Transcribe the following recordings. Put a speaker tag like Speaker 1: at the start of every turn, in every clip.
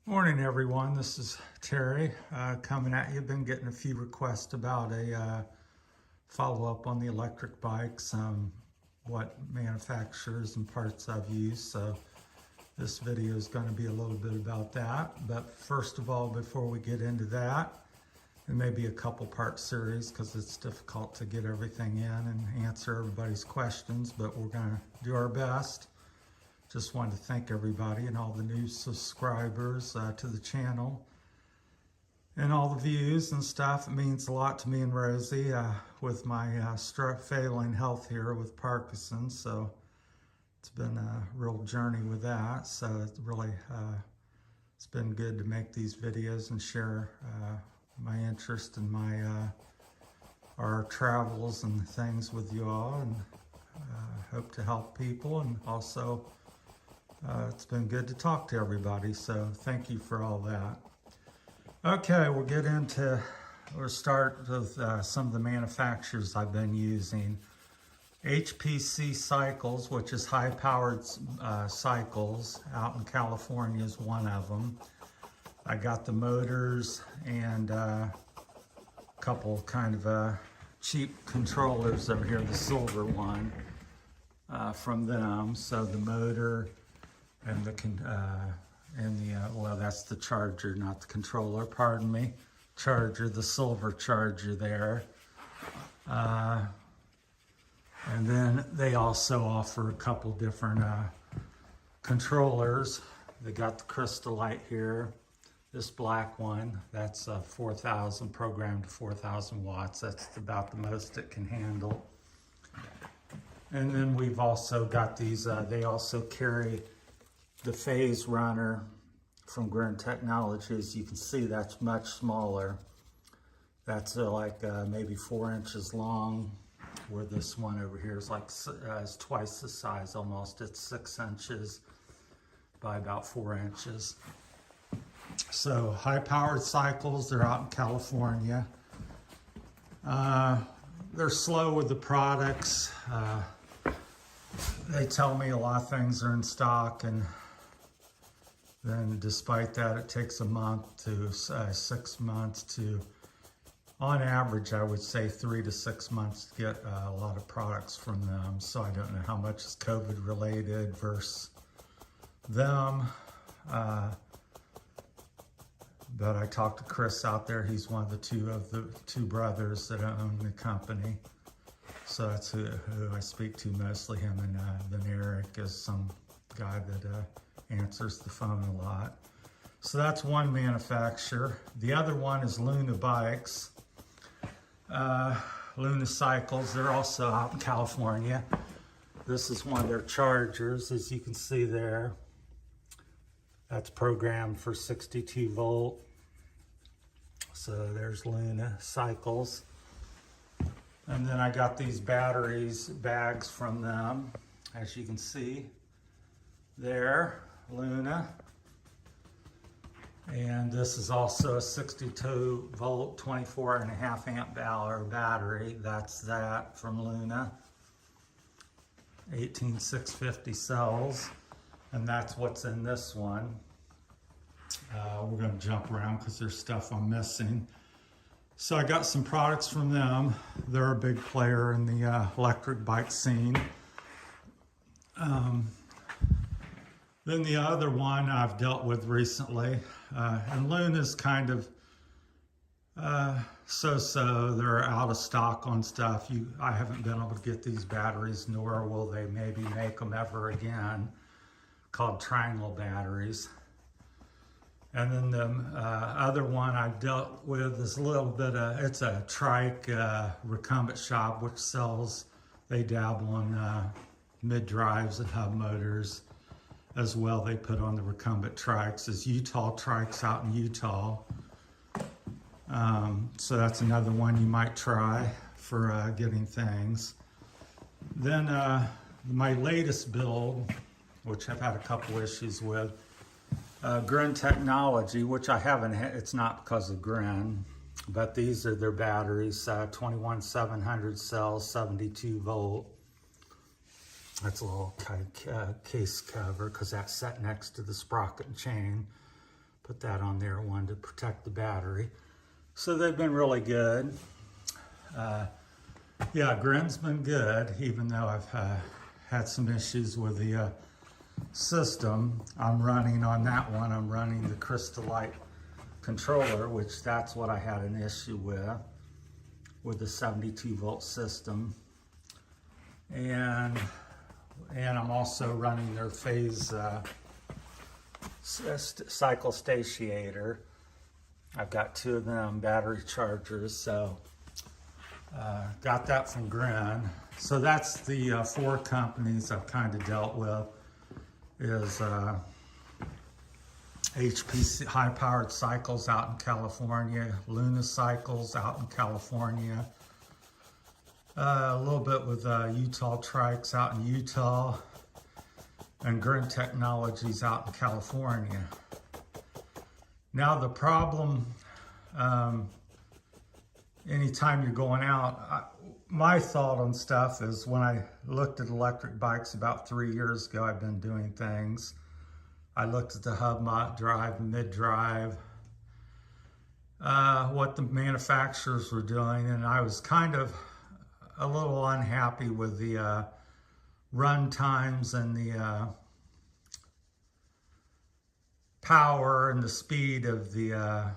Speaker 1: Morning everyone, this is Terry coming at you. Been getting a few requests about a follow-up on the electric bikes, what manufacturers and parts I've used. So this video is going to be a little bit about that. But first of all, before we get into that, it may be a couple part series because it's difficult to get everything in and answer everybody's questions, but we're going to do our best. Just wanted to thank everybody and all the new subscribers to the channel and all the views and stuff. It means a lot to me and Rosie with my failing health here with Parkinson's. So it's been a real journey with that. So it really, it's been good to make these videos and share my interest in our travels and things with you all, and hope to help people. And also it's been good to talk to everybody, so thank you for all that. Okay, we'll start with some of the manufacturers I've been using. HPC Cycles, which is high-powered cycles out in California, is one of them. I got the motors and a couple kind of cheap controllers over here, the silver one from them. So the motor and well, that's the charger, not the controller, pardon me. Charger, the silver charger there. And then they also offer a couple different controllers. They got the Crystal Light here. This black one, that's 4,000, programmed to 4,000 watts. That's about the most it can handle. And then we've also got these, they also carry the phase runner from Grin Technologies. You can see that's much smaller. That's like maybe 4 inches long, where this one over here is like is twice the size almost. It's 6 inches by about 4 inches. So high-powered cycles, they're out in California. They're slow with the products. They tell me a lot of things are in stock, and then despite that, it takes a month to 6 months to, on average, I would say 3 to 6 months to get a lot of products from them. So I don't know how much is COVID related versus them. But I talked to Chris out there. He's one of the two brothers that own the company. So that's who I speak to mostly, him, and then Eric is some guy that answers the phone a lot. So that's one manufacturer. The other one is Luna Bikes. Luna Cycles, they're also out in California. This is one of their chargers, as you can see there. That's programmed for 62 volt. So there's Luna Cycles. And then I got these bags from them, as you can see there, Luna. And this is also a 62 volt, 24.5 amp hour battery. That's that from Luna. 18650 cells. And that's what's in this one. We're going to jump around because there's stuff I'm missing. So I got some products from them. They're a big player in the electric bike scene. Then the other one I've dealt with recently, and Luna's kind of so-so. They're out of stock on stuff. I haven't been able to get these batteries, nor will they maybe make them ever again, called triangle batteries. And then the other one I've dealt with is a little bit of, it's a Trike recumbent shop, which sells, they dabble in mid-drives and hub motors as well. They put on the recumbent trikes. It's Utah Trikes out in Utah. So that's another one you might try for getting things. Then my latest build, which I've had a couple issues with, Grin Technology, which I haven't had, it's not because of Grin, but these are their batteries, 21700 cells, 72 volt. That's a little case cover because that's set next to the sprocket and chain. Put that on there, one to protect the battery. So they've been really good. Yeah, Grin's been good, even though I've had some issues with the system. I'm running on that one, I'm running the Catrike controller, which that's what I had an issue with the 72 volt system. And I'm also running their phase cycle statiator. I've got 2 of them battery chargers, so got that from Grin. So that's the 4 companies I've kind of dealt with, is HPC, high powered cycles out in California, Luna cycles out in California, a little bit with Utah Trikes out in Utah, and Grin Technologies out in California. Now the problem, anytime you're going out, my thought on stuff is, when I looked at electric bikes about 3 years ago, I've been doing things. I looked at the hub drive, mid drive, what the manufacturers were doing, and I was kind of a little unhappy with the run times and the power and the speed of the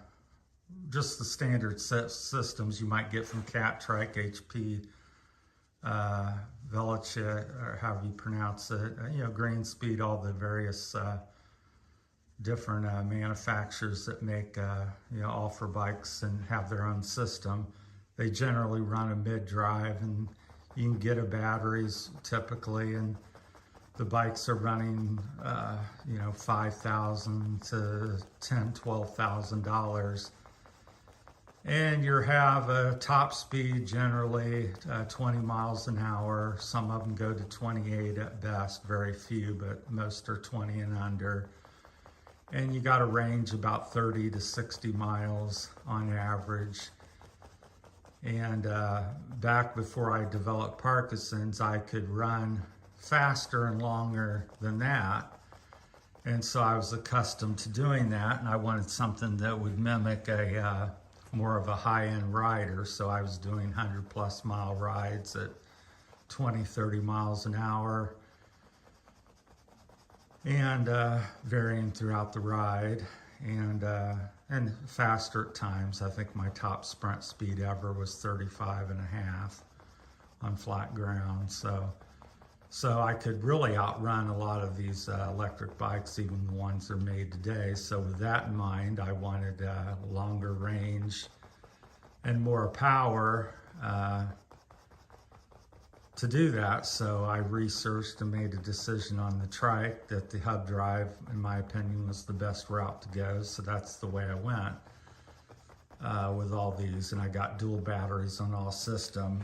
Speaker 1: just the standard systems you might get from Catrike, HP, Velicha, or however you pronounce it, Green Speed, all the various different manufacturers that make offer bikes and have their own system. They generally run a mid-drive, and you can get a batteries typically, and the bikes are running $5,000 to $10,000–$12,000, and you have a top speed generally 20 miles an hour. Some of them go to 28 at best, very few, but most are 20 and under. And you got a range about 30 to 60 miles on average. And back before I developed Parkinson's, I could run faster and longer than that. And so I was accustomed to doing that, and I wanted something that would mimic a more of a high-end rider. So I was doing 100+ mile rides at 20, 30 miles an hour, and varying throughout the ride, and faster at times. I think my top sprint speed ever was 35.5 on flat ground. So I could really outrun a lot of these electric bikes, even the ones that are made today. So with that in mind, I wanted longer range and more power to do that. So I researched and made a decision on the Trike that the hub drive, in my opinion, was the best route to go. So that's the way I went with all these, and I got dual batteries on all system.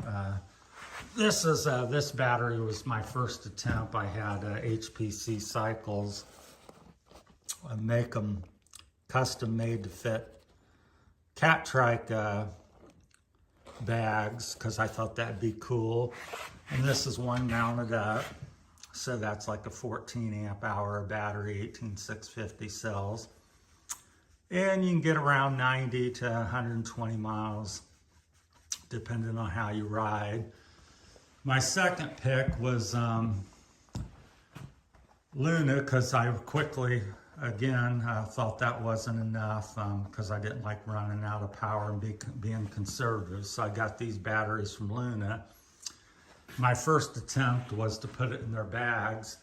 Speaker 1: This battery was my first attempt. I had HPC cycles. I make them custom made to fit Catrike bags, because I thought that'd be cool. And this is one mounted up, so that's like a 14 amp hour battery, 18650 cells, and you can get around 90 to 120 miles depending on how you ride. My second pick was Luna, because I quickly, again, thought that wasn't enough, because I didn't like running out of power and being conservative. So I got these batteries from Luna. My first attempt was to put it in their bags,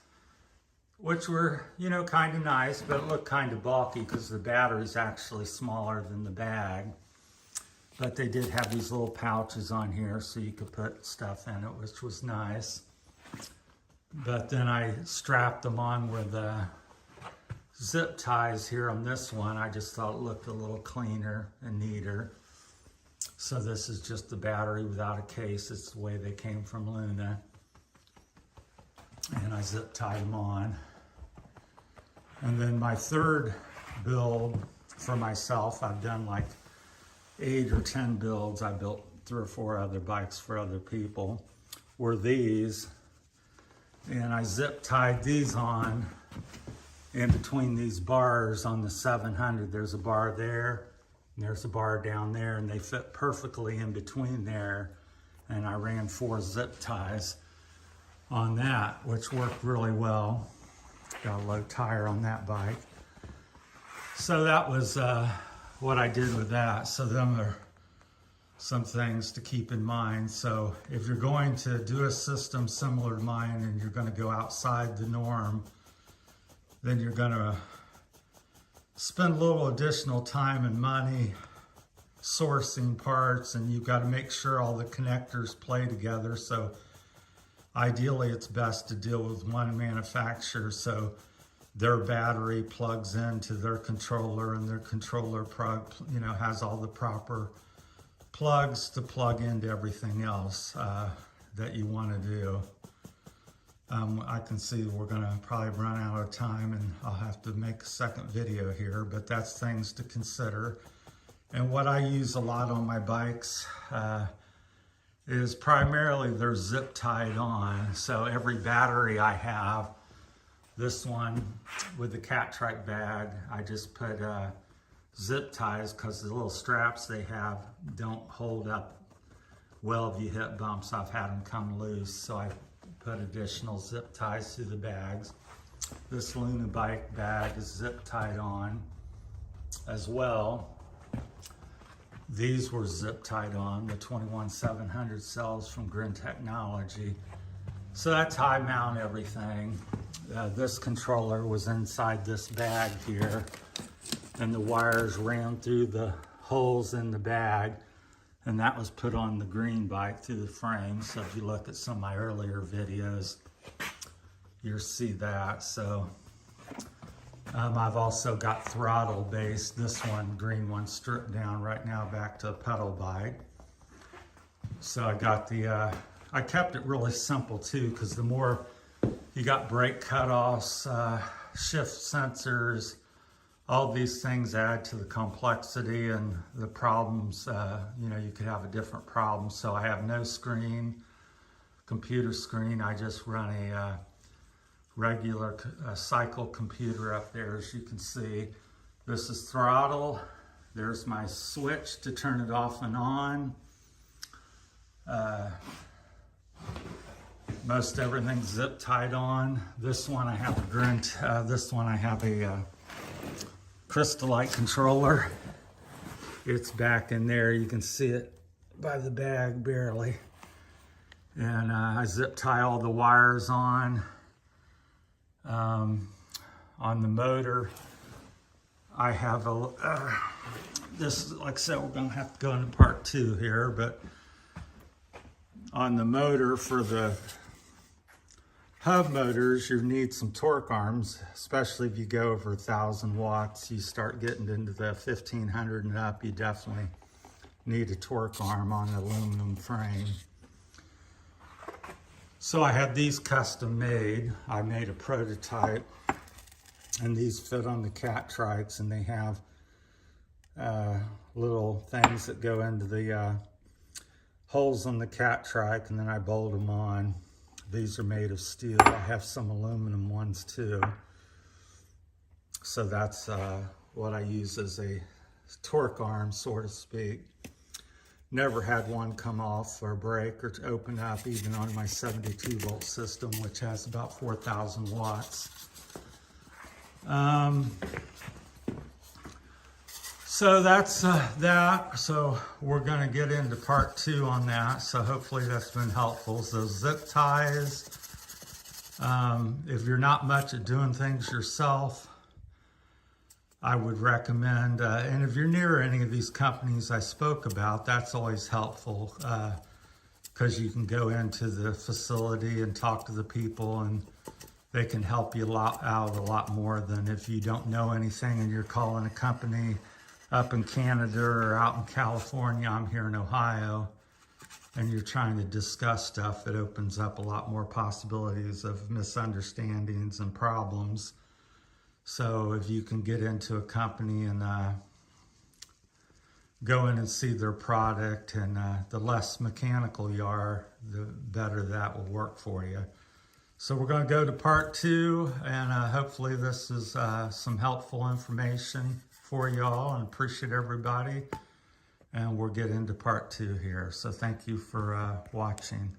Speaker 1: which were, kind of nice, but it looked kind of bulky because the battery's actually smaller than the bag. But they did have these little pouches on here so you could put stuff in it, which was nice. But then I strapped them on with zip ties here on this one. I just thought it looked a little cleaner and neater. So this is just the battery without a case. It's the way they came from Luna. And I zip tied them on. And then my third build for myself, I've done like 8 or 10 builds. I built 3 or 4 other bikes for other people, were these. And I zip tied these on in between these bars on the 700. There's a bar there, and there's a bar down there, and they fit perfectly in between there. And I ran 4 zip ties on that, which worked really well. Got a low tire on that bike. So that was what I did with that. So them are some things to keep in mind. So if you're going to do a system similar to mine and you're going to go outside the norm, then you're going to spend a little additional time and money sourcing parts, and you've got to make sure all the connectors play together. So ideally it's best to deal with one manufacturer, so their battery plugs into their controller, and their controller plug, has all the proper plugs to plug into everything else that you want to do. I can see we're going to probably run out of time, and I'll have to make a second video here, but that's things to consider. And what I use a lot on my bikes is primarily they're zip tied on. So every battery I have, this one with the Catrike bag, I just put zip ties because the little straps they have don't hold up well if you hit bumps. I've had them come loose, so I put additional zip ties through the bags. This Luna bike bag is zip tied on as well. These were zip tied on, the 21700 cells from Grin Technology. So that's how I mount everything. This controller was inside this bag here, and the wires ran through the holes in the bag, and that was put on the green bike through the frame. So if you look at some of my earlier videos, you'll see that. So I've also got throttle base, this one, green one, stripped down right now back to a pedal bike. So I got the, I kept it really simple too, because the more you got brake cutoffs, shift sensors, all these things add to the complexity and the problems. You could have a different problem. So I have no screen, computer screen. I just run a regular cycle computer up there, as you can see. This is throttle. There's my switch to turn it off and on. Most everything's zip tied on. This one I have a Grunt. This one I have a Crystalite controller. It's back in there. You can see it by the bag barely. And I zip tie all the wires on. On the motor, I have this, like I said, we're going to have to go into part 2 here, but on the motor for the hub motors, you need some torque arms, especially if you go over 1,000 watts. You start getting into the 1,500 and up, you definitely need a torque arm on an aluminum frame. So I had these custom made. I made a prototype, and these fit on the Catrikes, and they have little things that go into the holes on the Catrike, and then I bolt them on. These are made of steel. I have some aluminum ones too. So that's what I use as a torque arm, so to speak. Never had one come off or break or to open up, even on my 72 volt system, which has about 4,000 watts. So that's that. So we're going to get into part 2 on that. So hopefully that's been helpful. So zip ties, if you're not much at doing things yourself, I would recommend, and if you're near any of these companies I spoke about, that's always helpful, because you can go into the facility and talk to the people, and they can help you out a lot more than if you don't know anything and you're calling a company up in Canada or out in California. I'm here in Ohio, and you're trying to discuss stuff. It opens up a lot more possibilities of misunderstandings and problems. So if you can get into a company and go in and see their product, and the less mechanical you are, the better that will work for you. So we're going to go to part 2, and hopefully this is some helpful information for y'all, and appreciate everybody. And we'll get into part 2 here. So thank you for watching.